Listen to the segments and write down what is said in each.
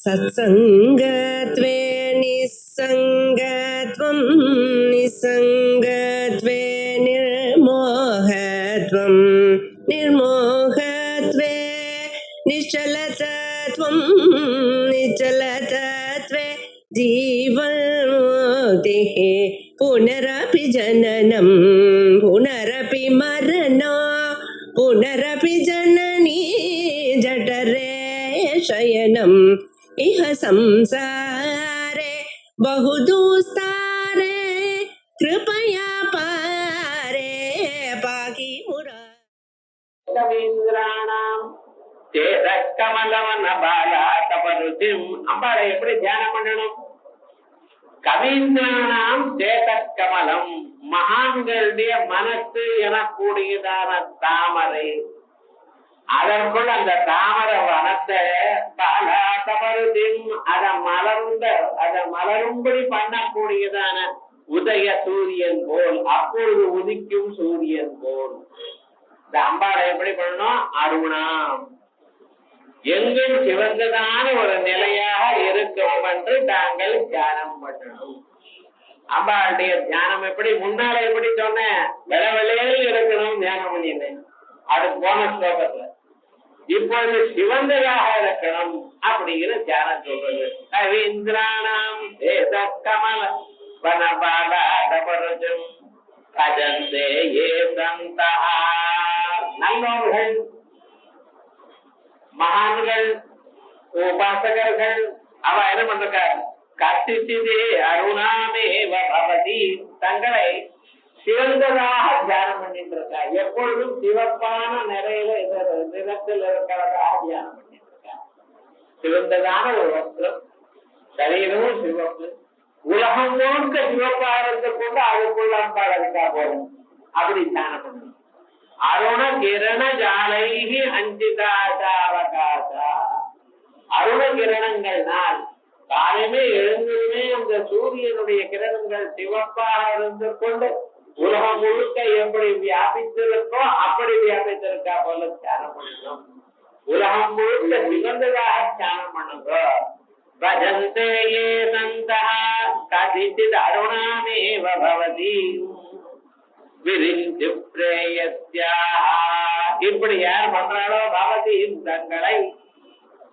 सत्सङ्गत्वे निस्सङ्गत्वं निस्सङ्गत्वे निर्मोहत्वं निर्मोहत्वे निश्चलतत्वं निश्चलतत्वे जीवन्मुक्तिः पुनरपि जननं पुनरपि मरणं पुनरपि जननी जठरे शयनम् इह संसारे बहुदुस्तारे कृपया पारे पाहि मुरा கவீந்திராணாம் கமலவன பாலாதபருதிம். அம்பாளை எப்படி தியானம் பண்ணணும்? கவீந்திராணாம் கமலம், மகான்களுடைய மனசு எனக்கூடியதான தாமரை. அதற்குள் அந்த தாமர வனத்தை பாலாதபருதிம் அதை மலரும்படி பண்ணக்கூடியதான உதய சூரியன் போல், அப்பொழுது உதிக்கும் சூரியன் போல் இந்த அம்பாளை எப்படி பண்ணணும்? அருணாம், எங்கும் சிவந்ததான ஒரு நிலையாக இருக்கும் என்று தாங்கள் தியானம் பண்ணணும். அம்பாளுடைய தியானம் எப்படி? முன்னால எப்படி சொன்னேன், வெளவெளையில் இருக்கணும் தியானம் பண்ணினேன், அது போன ஸ்லோகத்துல. இப்பொழுது சிவந்ததாக இருக்கணும் அப்படிங்கிற தியானம் சொல்றது. கவீந்திராணாம் கமல வனபாலம் கஜந்தே ஏ சந்தா. நல்லவர்கள், மகான்கள், உபாசகர்கள் அவ என்ன பண்றாங்க? கத்திசிதே அருணாமே பவதி, தங்களை சிறந்ததாக தியானம் பண்ணிட்டு இருக்கா. எப்பொழுதும் சிவப்பான நிறத்தில் இருக்கிறதாக தியானம் பண்ணிட்டு இருக்கா. சிறந்ததான ஒரு வஸ்திரம், சரீரமும் சிவப்பு, உலகம் முழுக்க சிவப்பாக இருந்து கொண்டு அதுக்குள்ள அம்பாள் இருக்கா போதும். அப்படி தியானம் பண்ணணும். அருண கிரண ஜாலைகி அஞ்சிதாசாவகாசா. அருண கிரணங்கள்னால் காலமே எழுந்ததுமே அந்த சூரியனுடைய கிரணங்கள் சிவப்பாக இருந்து கொண்டு உலகம் முழுக்க எப்படி வியாபித்திருக்கோ அப்படி வியாபித்திருக்கா போல தியானம் பண்ணணும். உலகம் முழுக்க சிவந்ததாக தியானம் பண்ணுங்க. பஜந்தே ஏ சந்தா கதிசித் அருணாமேவ பவதி விரிஞ்சு பிரேயஸ்யாஹ. இப்படி யார் பண்றாளோ பவதி தங்களை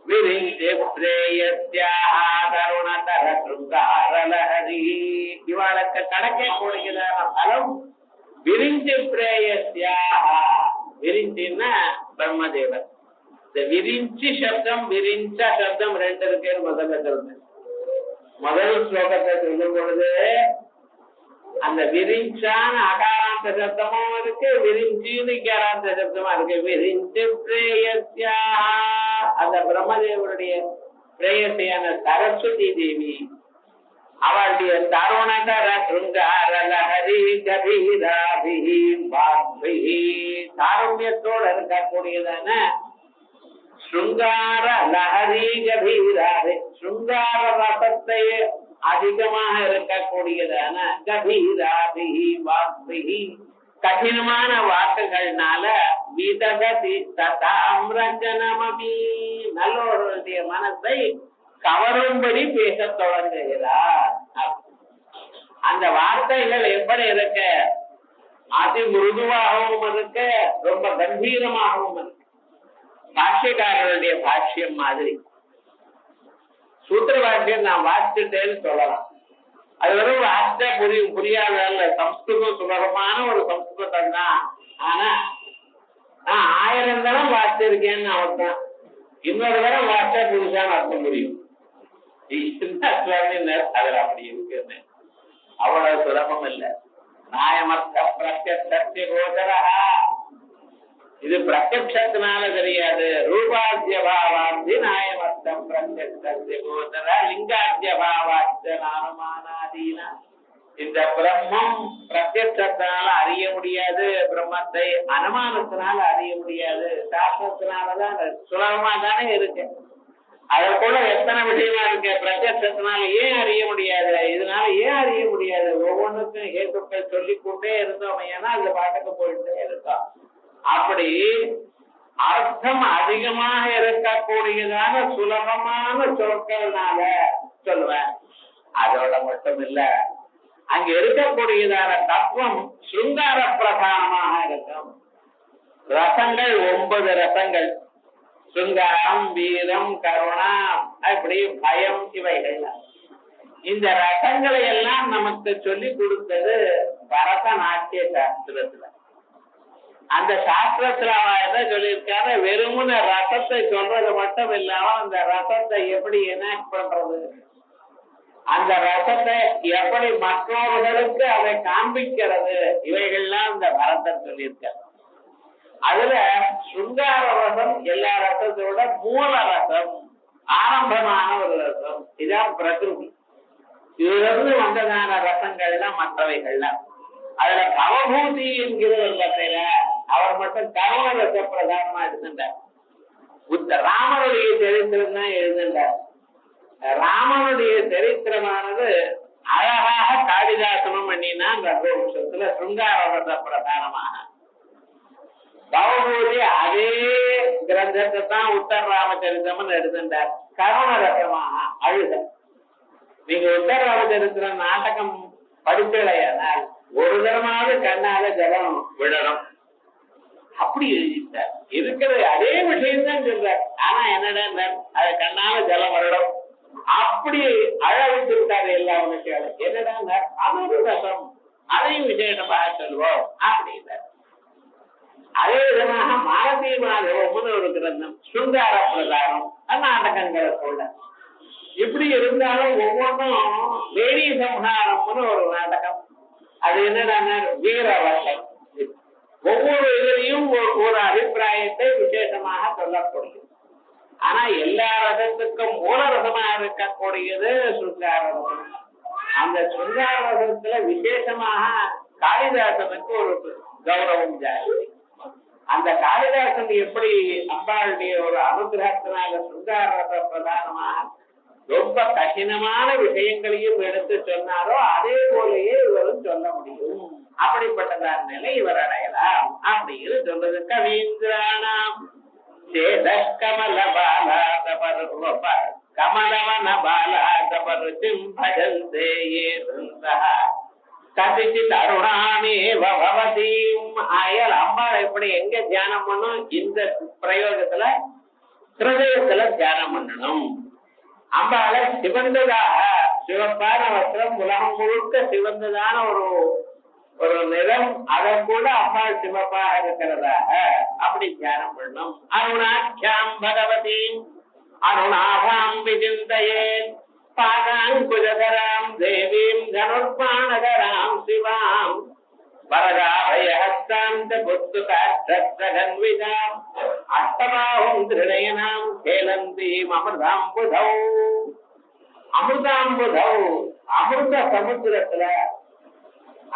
விரிஞ்சு பிரேயஸ்யாஹ கருணதர சுங்காரலஹரி, இவாளுக்கு கிடைக்க கூடியதான பலம் விரிஞ்சு பிரேயஸ்யாஹ. விரிஞ்சின்னா பிரம்மதேவர். இந்த விரிஞ்சி சப்தம் விரிஞ்ச சப்தம் ரெண்டு இருக்கு. முதல்ல சொல்றேன், முதல் ஸ்லோகத்தை சொல்லும் பொழுது அந்த விரிஞ்சான அகாராந்த சப்தமும் இருக்கு, விரிஞ்சின்னு இக்காராந்த சப்தமா இருக்கு. விரிஞ்சு பிரேயஸ்யா, அந்த பிரம்மதேவருடைய பிரேயசியான சரஸ்வதி தேவி அவளுடைய தருணதர சுங்கார லஹரி கபீராபிஹி பாக்பிஹி, தாருண்யத்தோடு இருக்கக்கூடியதான சுங்கார லஹரி கபீராபி, சுங்கார ரசத்தை அதிகமாக இருக்கக்கூடியதான கபீராபிஹி வாக்பிஹி, கடினமான வாக்குகள்னால விதகதி ததாம்ரஜனமமி, நல்லவர்களுடைய மனசை கவரும்படி பேச தொடங்குகிறார். அந்த வார்த்தைகள் எப்படி இருக்க? அதி மிருதுவாகவும் இருக்க, ரொம்ப கம்பீரமாகவும் இருக்கு. பாஷ்யக்காரர்களுடைய பாஷ்யம் மாதிரி. சூத்திர பாஷ்யம் நான் வாசிச்சுட்டேன்னு சொல்லலாம். அது வெறும் வாசிச்சா புரியாத சம்ஸ்கிருதம் சுலபமான ஒரு சம்ஸ்கிருதம் தான். ஆனா நான் 1000 தரம் வாசிச்சிருக்கேன்னு அவர்தான். இன்னொரு தரம் வாசிச்சா புதுசான அர்த்தம் புரியும். அதுல அப்படி இருக்குன்னு அவ்வளவு சுலபம் இல்லை. நியாயமர்த்த பிரத்யக்ஷ கோச்சரா, இது பிரத்யக்ஷத்தினால தெரியாது. ரூபாத்திய பாவாந்தி நியாயமர்த்தம் பிரத்யக்ஷ கோச்சர லிங்காத்திய பாவாத்திய நானுமானாதீனா. இந்த பிரம்மம் பிரத்யக்ஷத்தினால அறிய முடியாது, பிரம்மத்தை அனுமானத்தினால அறிய முடியாது. சாஸ்திரத்தினாலதான் சுலபமா தானே இருக்கு. அதற்குள்ள எத்தனை விஷயமா இருக்கு. பிரத்யக்ஷத்தினால ஏன் அறிய முடியாது, இதனால ஏன் அறிய முடியாது, ஒவ்வொன்றுக்கும் ஹேத்துக்கள் சொல்லிக்கொண்டே இருந்தோம். ஏன்னா அந்த பாட்டுக்கு போயிட்டே இருக்கோம். அப்படி அர்த்தம் அதிகமாக இருக்கக்கூடியதான சுலபமான சொற்கள்னால சொல்லுவேன். அதோட மட்டும் இல்ல, அங்க இருக்கக்கூடியதான தத்துவம் சுங்கார பிரதானமாக இருக்கும். ரசங்கள் 9 ரசங்கள், சுங்காரம், வீரம், கருணா, அப்படி பயம், இவைகள். இந்த ரசங்களை எல்லாம் நமக்கு சொல்லி கொடுத்தது பரதநாட்டிய சாஸ்திரத்துல. அந்த சாஸ்திரத்துல அவன் என்ன சொல்லியிருக்காரு, வெறுமன ரசத்தை சொல்றது மட்டும் இல்லாம அந்த ரசத்தை எப்படி எனாக்ட் பண்றது, அந்த ரசத்தை எப்படி மற்றவர்களுக்கு அதை காண்பிக்கிறது, இவைகள்லாம் இந்த பரதன் சொல்லியிருக்காரு. அதுல சுங்கார ரசம் எல்லா ரசத்தோட மூல ரசம், ஆரம்பமான ஒரு ரசம். இதான் பிரகிருதி. இதிலிருந்து வந்ததான ரசங்கள்லாம் மற்றவைகள்லாம். அதுல பவபூதி என்கிற ஒரு கதையில அவர் மட்டும் கருண ரச பிரதானமா எழுதுண்டார். ராமனுடைய சரித்திரம் தான் எழுதுண்டார். ராமனுடைய சரித்திரமானது அழகாக காளிதாசனம் பண்ணினா ரகவம்சத்துல சுங்கார ரச பிரதானமாக. பவபூதி அதே கிரந்தத்தை தான் உத்தர ராமச்சரித்திரம் எழுதுண்டார், கருண ரசமாக அழுத. நீங்க உத்தர ராமச்சரித்திரம் நாடகம் படிக்கலையானால் ஒரு தரமாவது கண்ணால ஜலம் விடணும். அப்படி எழுதிட்டார். இருக்கிறது அதே விஷயம் தான் சொல்றார். ஆனா என்னடா அது கண்ணால ஜலம் வரணும் அப்படி அழ வைத்து விட்டாரு எல்லா விஷயம். என்னடா அது ஒரு ரசம், அதையும் விசேஷமாக சொல்வோம் அப்படின்னார். அதே விதமாக மாலதி மாதவம்னு ஒரு கிரந்தம், சுங்கார பிரதானம், நாடகங்களை சொல்ல. இப்படி இருந்தாலும் ஒவ்வொன்றும் வேணி சம்ஹாரம்னு ஒரு நாடகம். அது என்னன்னா வீரவசம். ஒவ்வொரு இதுலையும் ஒரு அபிப்பிராயத்தை விசேஷமாக சொல்லக்கூடியது. ஆனா எல்லா ரசத்துக்கும் மூல ரசமாக இருக்கக்கூடியது சுங்கார ரசம். அந்த சுங்கார ரசத்துல விசேஷமாக காளிதாசனுக்கு ஒரு கௌரவம் ஜாஸ்தி. அந்த காளிதாசன் எப்படி அம்பாளுடைய ஒரு அனுகிரகத்தினால சுங்கார ரச பிரதானமாக ரொம்ப கடினமான விஷயங்களையும் எடுத்து சொன்னாரோ அதே போலயே இவரும் சொல்ல முடியும். அப்படிப்பட்டதான நிலை இவர் அடையலாம் அப்படின்னு சொல்றது. கவீந்திரானாம் கமல பாலாதபருவ கமலவன பாலாதபருச்சிம் பஜந்தே கதிச்சித் அருணாமேவ பவதீம். ஆயல் அம்பாள் எப்படி எங்க தியானம் பண்ணும், இந்த பிரயோகத்துல ஹிருதயத்துல தியானம் பண்ணணும். அம்பால சிவந்ததாக, சிவப்பான வஸ்திரம், உலகம் முழுக்க சிவந்ததான ஒரு நிறம், அதை கூட அம்பாள் சிவப்பாக இருக்கிறதாக அப்படி தியானம் பண்ணணும். அருணாட்சியாம் பகவதீம் அருணாபாம் விஜிந்தயே பாகாங்குஜதராம் தேவீம் தனுர்பாணகராம் சிவாம் வரதாபயஹஸ்தாந்த புத்துகாட்சத்ரகன்விதாம் அஷ்டபாஹும் திருநயனாம் கேலந்தீம் அமிர்தாம்புதௌ. அமிர்தாம்புதௌ, அமிர்த சமுத்திரத்துல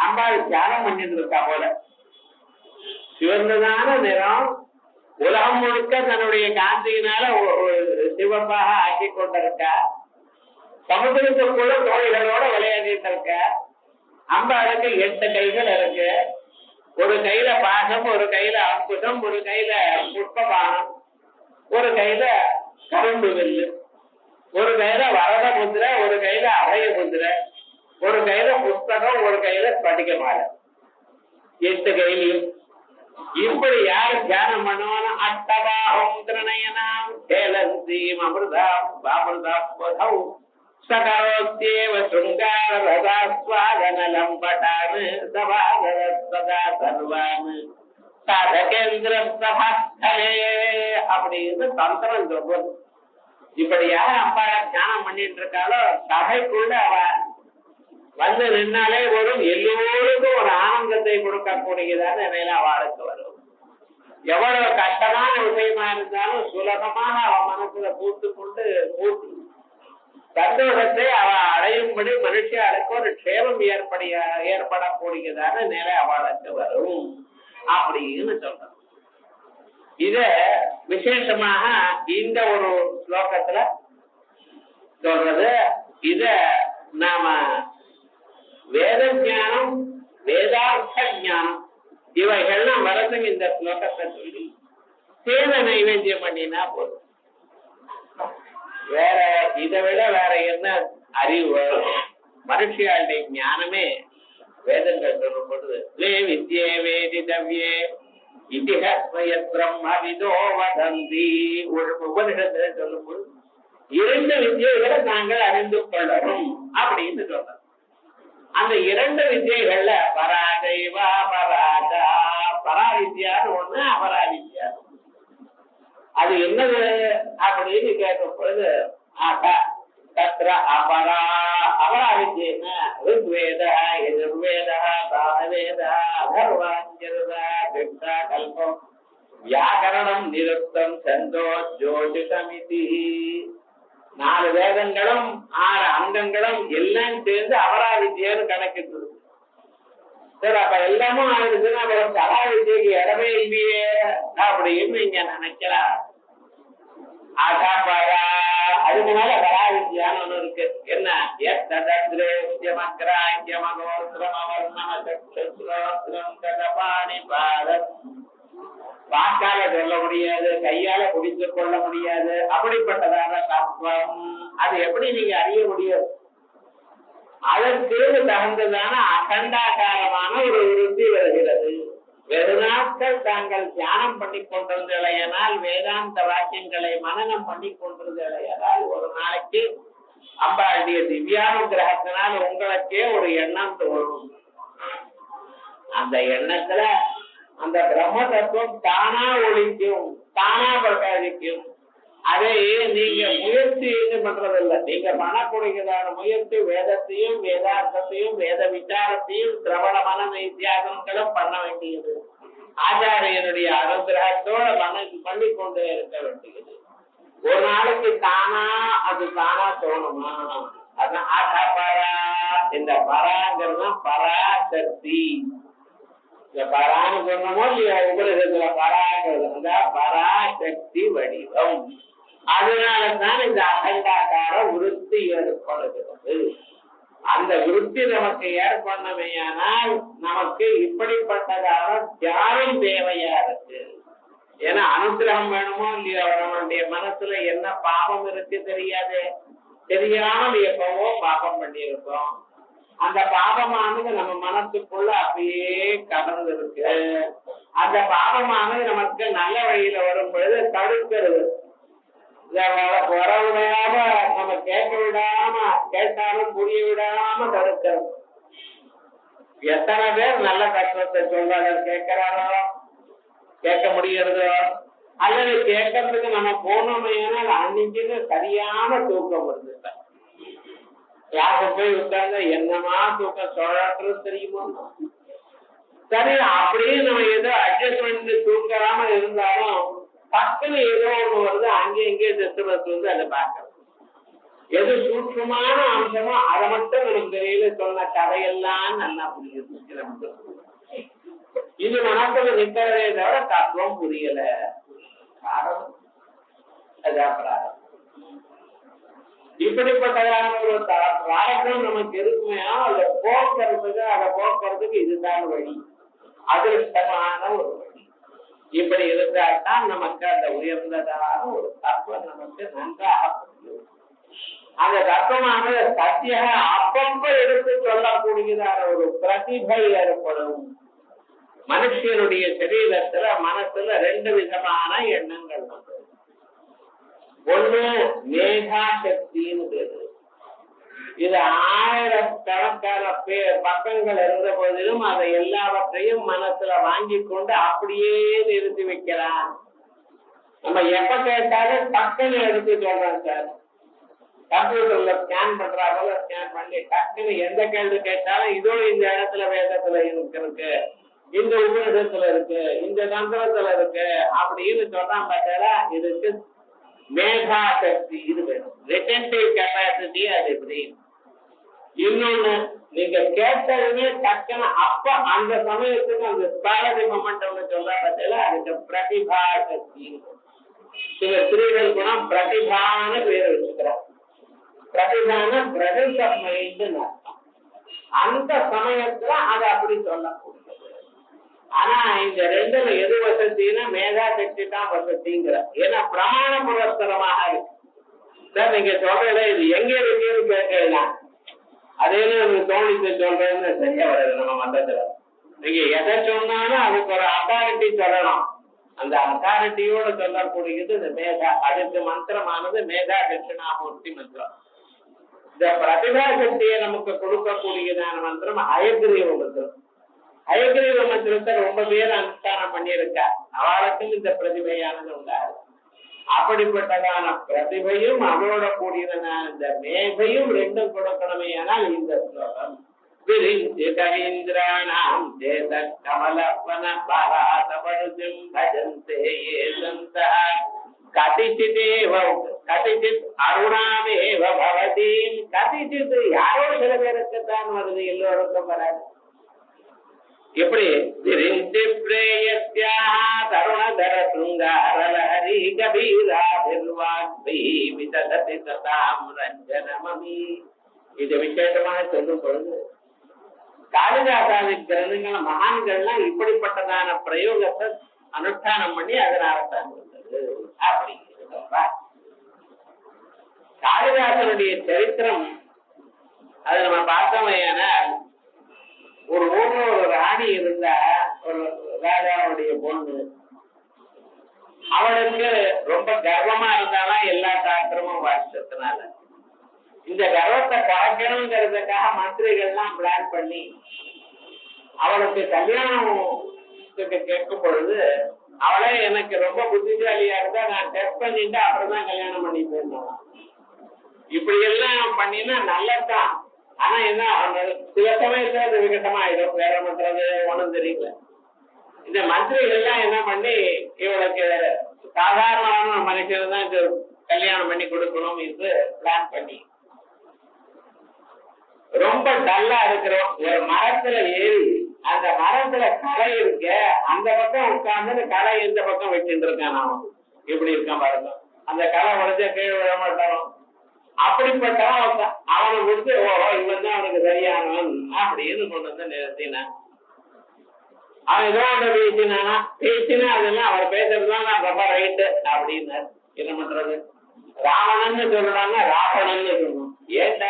அம்பாள் தியானம் பண்ணிட்டு இருக்கா போல. சிவந்ததான நிறம், உலகம் முழுக்க தன்னுடைய காந்தியினால சிவப்பாக ஆக்கி கொண்டிருக்கா. சமுதிரத்துக்குள்ள தோழிகளோட விளையாடிட்டு இருக்க. அம்பாளுக்கு 8 கைகள் இருக்கு. ஒரு கையில பாசம், ஒரு கையில அங்குசம், ஒரு கையில புஷ்பபானம், ஒரு கையில கரும்பு வில்லு, ஒரு கையில வரத முத்திரை, ஒரு கையில அபய முத்திரை, ஒரு கையில புஸ்தகம், ஒரு கையில ஸ்படிக மாலை. 8 கையிலையும் இப்படி யாரு தியானம் பண்ணுவானோ அட்டபாஹம் திருநயனாம் கேலந்தீம் அமிர்தாம் அமிர்தாம் சகரோத்யேவ சுங்கார ரசாஸ்வாதனலம் பட்டான் சபாகர சதா சர்வான் சாதகேந்திர சபாஸ்தலே அப்படின்னு தந்திரம் சொல்றது. இப்படி யார் அம்பாள தியானம் பண்ணிட்டு இருக்காளோ சபைக்குள்ள அவ வந்து நின்னாலே வரும், எல்லோருக்கும் ஒரு ஆனந்தத்தை கொடுக்கக்கூடியதான நிலையில அவளுக்கு வரும். எவ்வளவு கஷ்டமான விஷயமா இருந்தாலும் சுலபமாக அவ மனசுல பூத்து கொண்டு பூத்து சந்தோஷத்தை அவ அடையும்படி மனுஷியாளுக்கு ஒரு க்ஷேமம் ஏற்படக்கூடியதான நிலை அவளுக்கு வரும் அப்படின்னு சொல்றோம். இத விசேஷமாக இந்த ஒரு ஸ்லோகத்துல சொல்றது. இத நாம வேத ஞானம், வேதார்த்த ஞானம் இவைகள்லாம் வரதுக்கு இந்த ஸ்லோகத்தை சொல்லி தேனை நைவேத்தியம் பண்ணினா போதும். வேற இதை விட வேற என்ன அறிவு? மனுஷியாளுடைய ஞானமே வேதங்கள் சொல்லும் பொழுது வே வித்யே வேதிதவ்யே இதிஹஸ்மயத் பிரம்மவிதோ வதந்தி உபனிஷத்துல சொல்லும் பொழுது 2 வித்யைகளை நாங்கள் அறிந்து கொள்ளணும் அப்படின்னு சொல்றோம். அந்த 2 வித்யைகள்ல பராஜைவா பராஜா, பராவித்யான்னு ஒண்ணு, அபராவித்யா. அது என்னது அப்படின்னு கேட்கும் பொழுது தத்ர அபரா, அபராவித்யன்னா ருக்வேத, யஜுர்வேத, சாமவேத, அதர்வாஞ்சருத, கிருஷ்ணா கல்பம், வியாகரணம், நிருக்தம், சந்தோ, ஜோதிஷமிதி. 4 வேதங்களும் 6 அங்கங்களும் எல்லாம் சேர்ந்து அபராவித்யன்னு கணக்கிட்டு. சரி, அப்ப எல்லாமும் ஆயிடுச்சுன்னா அப்புறம் பராவித்யக்கு இடமே இல்லையே அப்படின்னு இங்க நினைக்கலாம். அதுக்கு மேல பராவித்யான்னு ஒண்ணு இருக்கு. என்ன? வாக்கால சொல்ல முடியாது, கையால குடித்து கொள்ள முடியாது, அப்படிப்பட்டதான தத்துவம். அது எப்படி நீங்க அறிய முடியும்? அதற்கு தகுந்ததான அகண்டாகாரமான ஒரு விருத்தி வருகிறது. வெறுநாட்கள் தாங்கள் தியானம் பண்ணி கொண்டிருந்தலையானால், வேதாந்த வாக்கியங்களை மனனம் பண்ணி கொண்டிருந்தலையானால், ஒரு நாளைக்கு அம்பாளுடைய திவ்யானுகிரகத்தினால் உங்களுக்கே ஒரு எண்ணம் தோணும். அந்த எண்ணத்துல அந்த பிரம்ம தத்துவம் தானா ஒழிக்கும், தானா பிரகாசிக்கும். அதை நீங்க முயற்சி பண்றதில்லை. நீங்க பண்ணக்கூடியதான முயற்சி வேதத்தையும் வேதாந்தத்தையும் வேத விசாரத்தையும் சிரவண மன நித்தியாசங்களும் பண்ண வேண்டியது. ஆச்சாரியனுடைய அனுகிரகத்தோட பண்ணி கொண்டே இருக்க வேண்டியது. ஒரு நாளைக்கு தானா அது தானா தோணுமா? அதான் ஆகாபாரா. இந்த பராங்கிறது பராசக்தி. இந்த பரான்னு சொன்னமோ இல்லையா, உபரிசத்துல பராங்கிறது அந்த பராசக்தி வடிவம். அதனாலதான் இந்த அகண்டாகார விருத்தி ஏற்படுகிறது. அந்த விருத்தி நமக்கு ஏற்படணுமேயானால் நமக்கு இப்படிப்பட்டதான தியானம் தேவையா இருக்கு. ஏன்னா அனுகிரகம் வேணுமோ இல்லையோ, நம்மளுடைய மனசுல என்ன பாவம் இருக்கு தெரியாது, தெரியாமல் எப்பவோ பாபம் பண்ணியிருக்கோம். அந்த பாபமானது நம்ம மனசுக்குள்ள அப்படியே கடந்து இருக்கு. அந்த பாபமானது நமக்கு நல்ல வழியில வரும் பொழுது தடுக்கிறது. வர விடாம, நம்ம கேட்க விடாம, கேட்டாலும் புரிய விடாம தடுக்கிறது. எத்தனை பேர் நல்ல தத்துவத்தை சொல்றாங்க, கேட்கிறாரோ, கேட்க முடியறதோ, அல்லது கேட்கறதுக்கு நம்ம போனோமையான அன்னைக்கு சரியான தூக்கம் வருது. கிளாஸ போய் உட்கார்ந்து என்னமா தூக்கம் சொல்றது தெரியுமோ. சரி, அப்படியே நம்ம ஏதோ அட்ஜஸ்ட்மெண்ட் தூங்காம இருந்தாலும் பக்கத்துல ஏதோ ஒண்ணு வருது, அங்கே இங்கே டிஸ்டர்பன்ஸ் வந்து அதை பார்க்கணும். எது சூட்சமான அம்சமோ அதை மட்டும் நமக்கு தெரியல. சொன்ன கதையெல்லாம் நல்லா புரியுது. இது மனசுல நிற்கிறதே தவிர தத்துவம் புரியல. காரணம் அதான் இப்படிப்பட்டதான ஒரு பிராரத்தம் நமக்கு இருக்குமே, அதை போக்குறதுக்கு இதுதான் வழி, அதிருஷ்டமான ஒரு வழி. இப்படி இருந்தால்தான் நமக்கு அந்த உயர்ந்ததான ஒரு தத்துவம் நமக்கு நன்றாக புரியும். அந்த தத்துவமானது சத்திய அப்பப்ப எடுத்து சொல்லக்கூடியதான ஒரு பிரதிபை ஏற்படும். மனுஷனுடைய சரீரத்துல மனசுல 2 விதமான எண்ணங்கள் உண்டு. ஒண்ணு மேகா சக்தின்னு பேரு. இது 1000கணக்கான பக்கங்கள் இருந்த போதிலும் அதை எல்லாவற்றையும் மனசுல வாங்கி கொண்டு அப்படியே நிறுத்தி வைக்கிறான். நம்ம எப்ப கேட்டாலும் டக்குன்னு எடுத்து சொல்றோம் சார். கம்ப்யூட்டர்ல ஸ்கேன் பண்றாங்க, ஸ்கேன் பண்ணி டக்குன்னு எந்த கேள்வி கேட்டாலும் இதோ இந்த இடத்துல வேதத்துல இருக்கு, இந்த உபநிஷத்துல இருக்கு, இந்த தந்திரத்துல இருக்கு அப்படின்னு சொல்றான். பார்த்தா இதுக்கு மேகா சக்தி இது வேணும், ரிட்டன்டிவ் கெப்பாசிட்டி. அது எப்படி? இன்னொன்னு, நீங்க கேட்டதுமே டக்குன்னு அப்ப அந்த சமயத்துக்கு அந்த ஸ்பாரதி மொமெண்டம் சொல்ற பார்த்தா அதுக்கு பிரதிபா சக்தி. சில ஸ்திரீகள் கூட பிரதிபான்னு பேர் வச்சுக்கிறார். பிரதிபான பிரசன்ஸ் ஆஃப் மைண்ட்னு அர்த்தம். அந்த சமயத்துல அதை அப்படி சொல்லக்கூடியது. ஆனா இந்த ரெண்டுல எது வசதினா மேதா சக்தி தான் வசதிங்கிற. ஏன்னா பிரமாண புரஸ்தரமாக இருக்கு. சார் நீங்க சொல்றத இது எங்க இருக்குன்னு கேட்கலாம், அதே தோணித்து சொல்றேன்னு சரியா வருது நம்ம மந்தத்துல. நீங்க எதை சொன்னாலும் அதுக்கு ஒரு அத்தாரிட்டி சொல்லணும். அந்த அத்தாரிட்டியோட சொல்லக்கூடியது இந்த மேதா. அதுக்கு மந்திரமானது மேதா தட்சிணாமூர்த்தி மந்திரம். இந்த பிரதிபா சக்தியை நமக்கு கொடுக்கக்கூடியதான மந்திரம் ஹயக்ரீவ மந்திரம். ஹயக்ரீவ மந்திரத்தை ரொம்ப பேர் அனுஷ்டானம் பண்ணியிருக்கா. அவளுக்கும் இந்த பிரதிபையானது உண்டாது. அப்படிப்பட்டதான பிரதிபையும் அவளோட கூடியதான இந்த மேதையும் ரெண்டும் கொடுக்கணுமே. ஆனால் இந்த ஸ்லோகம் கவீந்திராணாம் சேத கமலவன பராதபடுஜம் பஜந்தே ஏசந்தா கதிச்சிதேவ கதிச்சித் அருணாமேவ பவதீம். கதிச்சித் யாரோ சில பேருக்குத்தான் வருது, எல்லோருக்கும் வராது. எப்படி தருணதர சுங்காரலஹரி கபீராபிர்வாக்பி விதததி ததாம் ரஞ்சனமமி. இது விசேஷமாக சொல்லும் பொழுது காளிதாசாதி கிரந்தங்கள மகான்கள்லாம் இப்படிப்பட்டதான பிரயோகத்தை அனுஷ்டானம் பண்ணி அதனால்தான் வந்தது அப்படிங்கிறது. காளிதாசனுடைய சரித்திரம் அதை நம்ம பார்த்தோமையானால், ஒரு ஊர்ல ஒரு ராணி இருந்தா, ஒரு ராஜாவுடைய பொண்ணு. அவளுக்கு ரொம்ப கர்வமா இருந்தாலும் எல்லா சாஸ்திரமும் வாசிச்சதுனால இந்த கர்வத்தை குறைக்கணுங்கிறதுக்காக மந்திரிகள்லாம் பிளான் பண்ணி அவளுக்கு கல்யாணம் கேட்கும் பொழுது, அவளே எனக்கு ரொம்ப புத்திசாலியா இருந்தா நான் டெஸ்ட் பண்ணிட்டு அப்புறம் தான் கல்யாணம் பண்ணி போயிருந்தோம். இப்படி எல்லாம் பண்ணினா நல்லதான். ஆனா என்ன, சில சமயத்துல அது விகட்டமா ஆயிடும். வேற பண்றது ஒண்ணும் தெரியல. இந்த மந்திரிகள் எல்லாம் என்ன பண்ணி இவளுக்கு சாதாரணமான மனுஷன் தான் கல்யாணம் பண்ணி கொடுக்கணும் என்று பிளான் பண்ணி, ரொம்ப டல்லா இருக்கிறோம் ஒரு மரத்துல ஏறி அந்த மரத்துல களை இருக்க அந்த பக்கம் உட்கார்ந்து களை எந்த பக்கம் வச்சுட்டு இருக்கான். அவன் இப்படி இருக்கான் பாருங்க. அந்த களை உடஞ்ச கீழே விழ மாட்டானோ அப்படிப்பட்டவன் அவனை கொடுத்து, ஓஹோ இவன் தான் அவனுக்கு சரியானவன் அப்படின்னு கொண்டு வந்து நிறுத்தினான். அவன் ஏதோ ஒன்று பேசினா அதெல்லாம் அவர் பேசுறதுதான் நான் ரொம்ப ரைட்டு அப்படின்னு. என்ன பண்றது, ராவணன்னு சொல்றாங்க, ராவணன்னு சொல்லணும். ஏன்டா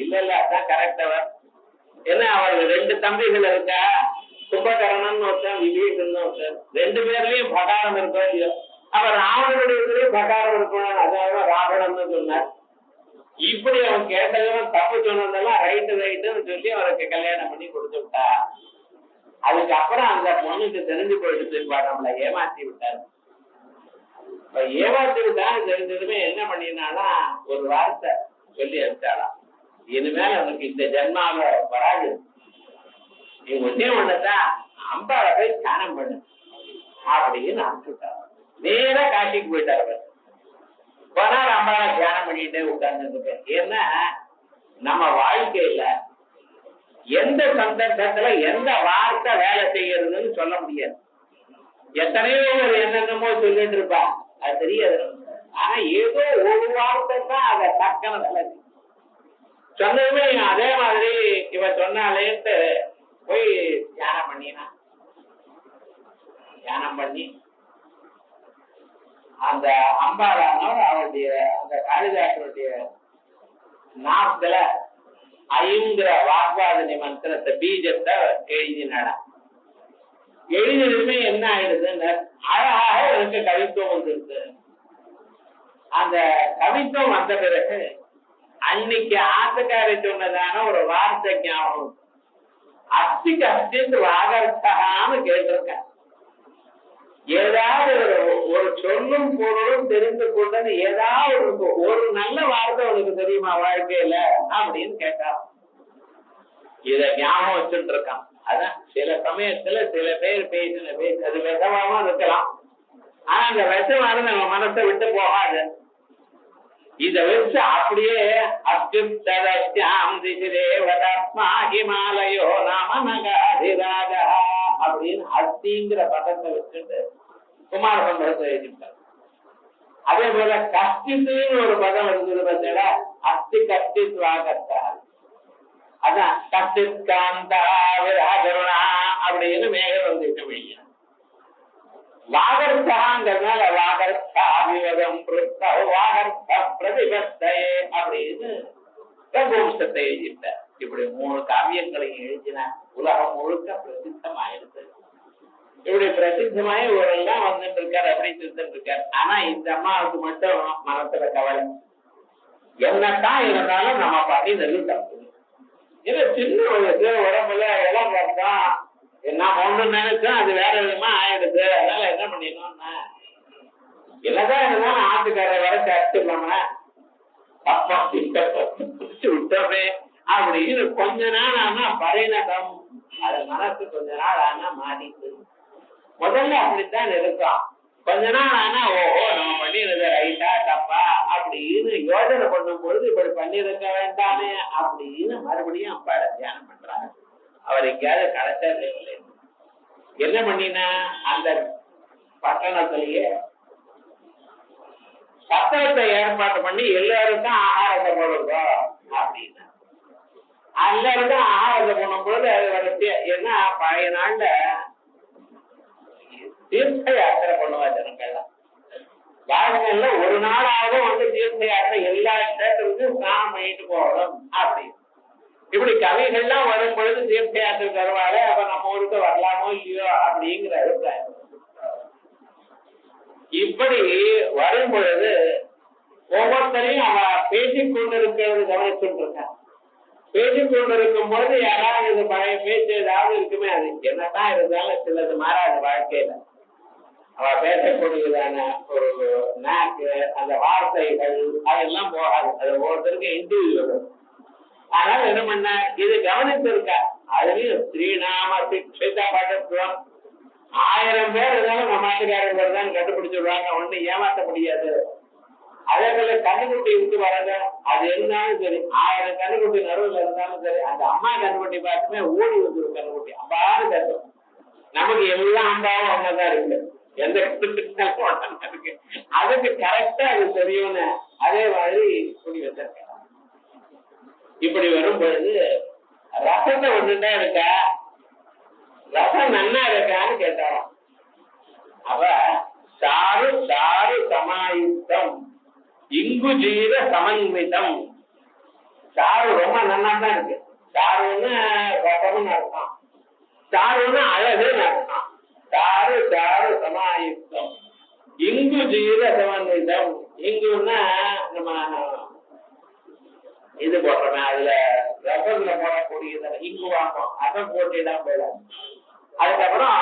இல்ல அதான் கரெக்டவர். ஏன்னா அவருக்கு ரெண்டு தம்பிகள் இருக்கா, கும்பகரணன் ஒருத்தன், விபீஷன் ஒருத்தன். ரெண்டு பேர்லயும் பகாரம் இருக்கோ இல்லையோ, அவர் ராவணனுடைய பகாரம் இருக்கணும், அதாவது ராவணன்னு சொன்னார். இப்படி அவன் கேட்டதும் தப்பு சொன்னதெல்லாம் ரைட்டுன்னு சொல்லி அவருக்கு கல்யாணம் பண்ணி கொடுத்து விட்டா. அதுக்கப்புறம் அந்த பொண்ணுக்கு தெரிஞ்சு போயிட்டு நம்மளை ஏமாத்தி விட்டாரு. இப்ப ஏமாத்தி விட்டான்னு தெரிஞ்சதுமே என்ன பண்ணினானா, ஒரு வார்த்தை சொல்லி அனுப்பிச்சாலாம், இனிமேல் அவனுக்கு இந்த ஜென்மாவ வராது, நீ ஒன்னே ஒண்ணுதான் அம்பாவை போய் தியானம் பண்ணு அப்படின்னு அனுப்பிச்சுட்டாங்க. நேரா காட்டிக்கு போயிட்டாரு. போனால் அம்பாவை தியானம் பண்ணிட்டே உட்கார்ந்து. ஏன்னா நம்ம வாழ்க்கையில எந்த சந்தர்ப்பத்துல எந்த வார்த்தை வேலை செய்யறதுன்னு சொல்ல முடியாது. எத்தனையோ ஒரு என்னென்னமோ சொல்லிட்டு இருப்பா, அது தெரியாது. ஆனா ஏதோ ஒரு வார்த்தை தான் அதை டக்குன்னு வேலை சொன்னதுமே அதே மாதிரி இவ சொன்னாலேன்ட்டு போய் தியானம் பண்ணினா. தியானம் பண்ணி அந்த அம்பாளானவர் அவருடைய அந்த காளிதாசனுடைய நாக்குல ஐங்கிற வாக்வாதினி மந்திரத்தை பீஜத்தை எழுதினாடா. எழுதினதுமே என்ன ஆயிடுதுன்னு அழகாக எனக்கு கவித்துவம் வந்துருக்கு. அந்த கவித்துவம் வந்த பிறகு அன்னைக்கு ஆத்துக்காரி சொன்னதான ஒரு வார்த்தை ஞாபகம், அஸ்திக்கு அஸ்தித்து வாகர்த்தான்னு கேட்டிருக்கேன். ஏதாவது ஒரு சொல்லும் பொருளும் தெரிந்து கொண்டது ஏதாவது ஒரு நல்ல வார்த்தை உனக்கு தெரியுமா வாழ்க்கையில அப்படின்னு கேட்டான். இத ஞாபகம் வச்சுட்டு இருக்கான். அதான் சில சமயத்துல சில பேர் பேசின பேச அது விஷமாவும் இருக்கலாம். ஆனா அந்த விஷமானது நம்ம மனசை விட்டு போகாது. இத வச்சு அப்படியே ஹிமாலயோ நாம நகாதிராஜா அப்படின்னு அஸ்திங்கிற பதத்தை வச்சுட்டு குமார சம்பவத்தை எழுதிட்டார். அதே போல கஷ்டித்துன்னு ஒரு பதம் இருந்தது பார்த்தா, அஸ்தி கஷ்டித்வாகத்தார். அதான் கத்திற்காந்தா விராகருணா அப்படின்னு மேகம் வந்துட்டு முடியும். வாகர்த்தாங்கிறதுனால வாகர்த்தா விவதம் வாகர்த்த பிரதிபத்தை அப்படின்னு ரகுவம்சத்தை எழுதிட்டார். இப்படி 3 காவியங்களை எழுதினார். உலகம் முழுக்க பிரசித்தமாயிருக்கு. இப்படி பிரசித்தமாயி இவரெல்லாம் வந்துட்டு இருக்காரு, அப்படி இருந்துட்டு இருக்காரு. ஆனா இந்த அம்மாவுக்கு மட்டும் மனசுல கவலை, என்னத்தான் இருந்தாலும் நம்ம பண்ணினது தப்பு. ஏன்னா சின்ன வயசு உடம்புல இளம் கஷ்டம், நான் ஒண்ணு நினைச்சோம் அது வேற விதமா ஆயிடுது. அதனால என்ன பண்ணிடணும்னா, என்னதான் இருந்தாலும் ஆட்டுக்கார வர சேர்த்துக்கலாமா அப்பா விட்டோமே அப்படின்னு கொஞ்ச நாள் ஆனா பரிணதம், அது மனசு கொஞ்ச நாள் ஆனா மாறிட்டு. முதல்ல அப்படித்தான் இருக்கும். கொஞ்ச நாள் ஆனா ஓஹோ நம்ம பண்ணிருக்க ரைட்டா தப்பா அப்படின்னு யோசனை பண்ணும் பொழுது இப்படி பண்ணிருக்க வேண்டாமே அப்படின்னு மறுபடியும் அப்பாட தியானம் பண்றாங்க. அவர் எங்கேயாவது கிடைச்சது இல்லை. என்ன பண்ணினா அந்த பட்டணத்திலேயே சத்திரத்தை ஏற்பாடு பண்ணி எல்லாருக்கும் ஆகாரத்தை போடுங்க அப்படின்னு. எல்லாருக்கும் ஆகாரத்தை போடும் பொழுது அது வரைக்கும் ஏன்னா பழைய நாள்ல தீர்த்த யாத்திரை பண்ணுவா ஜனங்கள்லாம். வாழ்க்கையில ஒரு நாளாவது வந்து தீர்த்த யாத்திரை எல்லா இடத்துக்கும் ஸ்நானம் பண்ணிட்டு போகணும் அப்படின்னு. இப்படி கவிகள்லாம் வரும் பொழுது தீர்த்த யாத்திரை தருவாங்க. அப்ப நம்ம ஊருக்கு வரலாமோ இல்லையோ அப்படிங்கிற அபிப்பிராயம். இப்படி வரும் பொழுது ஒவ்வொருத்தரையும் அவ பேசிக் கொண்டிருக்கிறது கவனிச்சுட்டு இருக்கான். பேசிக் கொண்டிருக்கும் பொழுது யாராவது இது பழைய பேச்சு ஏதாவது இருக்குமே, அது என்னதான் இருந்தாலும் சிலது மாறாது வாழ்க்கையில. அவ பேசக்கூடியதான ஒரு நாக்கு, அந்த வார்த்தைகள் அதெல்லாம் போகாது. அது ஒவ்வொருத்தருக்கும் இண்டிவிஜுவல். அதனால என்ன பண்ண இது கவனிச்சிருக்கா. அதுலயும் ஸ்ரீநாம சிக்ஷித படத்துவம் 1000 பேர் இருந்தாலும் நம்ம நாட்டுக்காரங்க தான் கண்டுபிடிச்சிடுவாங்க. ஒண்ணு ஏமாற்ற முடியாது. அதே போல கண்ணுக்குட்டி விட்டு வரங்க, அது இருந்தாலும் சரி, 1000 கண்ணுக்குட்டி நடுவில் இருந்தாலும் சரி, அந்த அம்மா கண்ணுக்குட்டி பார்த்துமே ஓடி வந்துடும். கண்ணுக்குட்டி அம்பாரு கட்டும். நமக்கு எல்லாம் அம்பாவும் ஒன்னதான் இருக்கு. எந்த இருக்கு அதுக்கு கரெக்டா அது தெரியும்னு அதே மாதிரி குடி வச்சிருக்க. இப்படி வரும் பொழுது ரசத்தை ஒண்ணுதான் இருக்கா, ரசம் நன்னா இருக்கான்னு கேட்டாராம். அவ சாரு சாரு சமாயுக்தம் இங்கு ஜீர சமன்விதம். சாரு ரொம்ப நன்னா தான் இருக்கு. சாருன்னு ரசம்னு அர்த்தம், சாருன்னு அழகுன்னு அர்த்தம். சாரு சாரு சமாயுக்தம் இங்கு ஜீர சமன்விதம். இங்குன்னா நம்ம இது போடுறோமே, அதுல ரசத்துல போடக்கூடியது இங்கு வாங்கும், அதை போட்டுதான் போயிடாது. அதுக்கப்புறம்